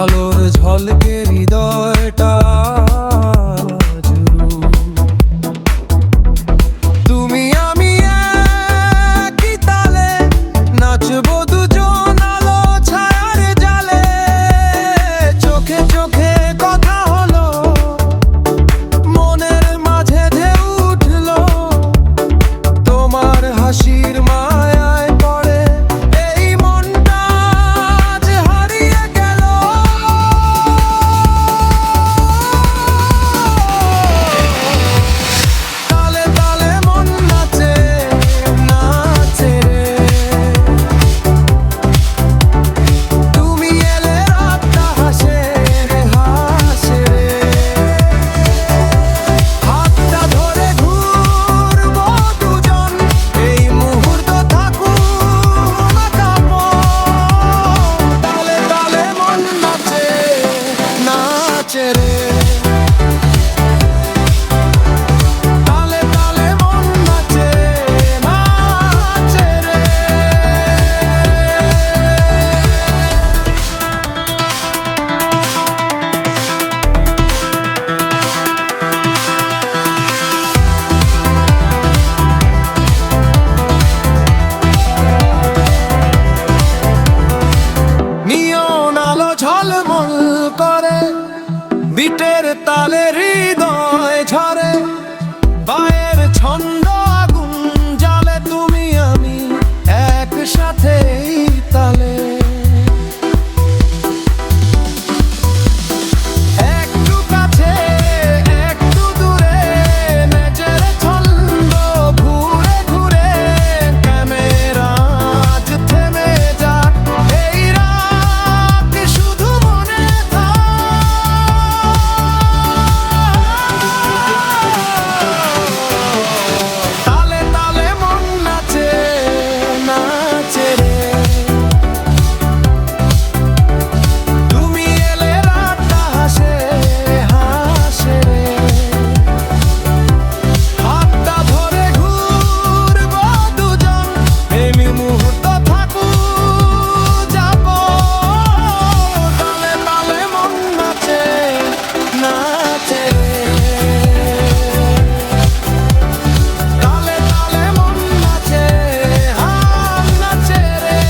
আলোর ঝলকে হৃদয়টা জুড়ু। তুমি আমি একই তালে নাচবো দুজন আলো ছায়ার জালে। চোখে চোখে কথা হলো, মনের মাঝে ঢেউ উঠলো। তোমার হাসির মায়ায় পড়ে এই মনটা আজ হারিয়ে গেল। তালে তালে মন নাচে নাচে রে। তুমি এলে রাতটা হাসে হাসে রে। হাতটা ধরে ঘুরবো দুজন, এই মুহূর্ত থাকুক কাপন। তালে তালে মন নাচে নাচে রে। তালে তালে মন নাচে নাচে রে। নিয়ন আলো ঝলমল করে, বিটের তালে হৃদয় ঝরে। পায়ের ছন্দ আগুন জ্বালে, তুমি আমি একসাথে এই তালে। একটু কাছে একটু দূরে, নেচের ছন্দ ঘুরে ঘুরে। ক্যামেরা আজ থেমে যাক, এই রাত শুধু মনে থাক। তালে তালে মন নাচে নাচে রে। তুমি এলে রাতটা হাসে হাসে রে। হাতটা ধরে ঘুরবো দুজন, এই মুহূর্ত থাকুক যাপন। তালে তালে মন নাচে নাচে রে। তালে তালে মন নাচে নাচে রে।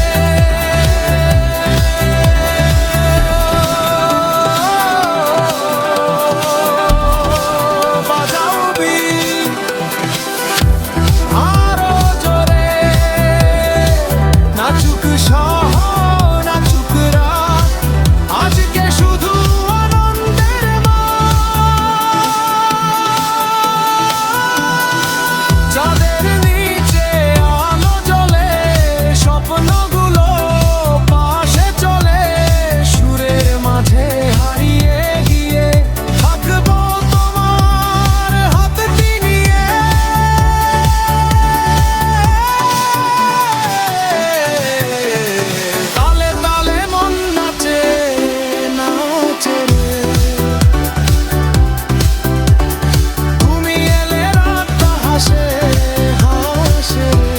বাজাও বিন আরো জোরে, নাচুক শহর নাচুক রাত, আজকে শুধু আনন্দের মাস। চাঁদের নিচে আলো জ্বলে, স্বপ্নগুলো পাশে চলে। সুরের মাঝে হারিয়ে গিয়ে থাকবো তোমার হাতটি নিয়ে। তালে তালে মন নাচে নাচে রে। তুমি এলে রাতটা হাসে হাসে রে।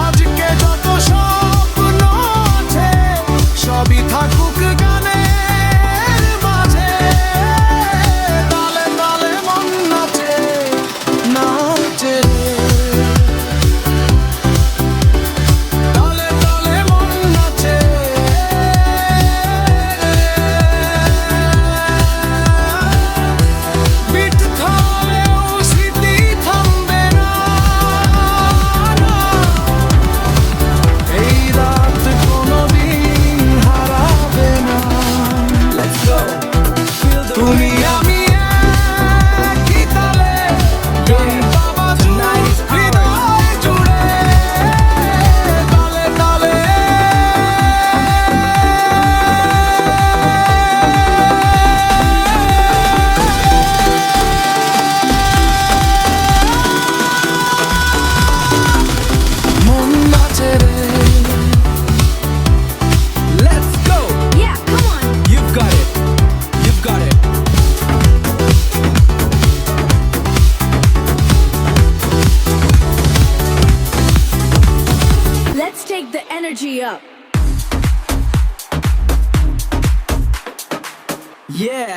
আজকে যত স্বপ্ন আছে, সবই থাকুক গানের মাঝে। তালে তালে মন নাচে নাচে রে। তালে তালে মন নাচে। বিট থামলেও স্মৃতি থামবে না। এই রাত কোনোদিন হারাবে না। তুমি আমি একই তালে, গানটা বাজুক হৃদয় জুড়ে। তালে তালে মন নাচে রে। Let's go. Yeah, come on. You've got it. You've got it. Let's take the energy up. Yeah.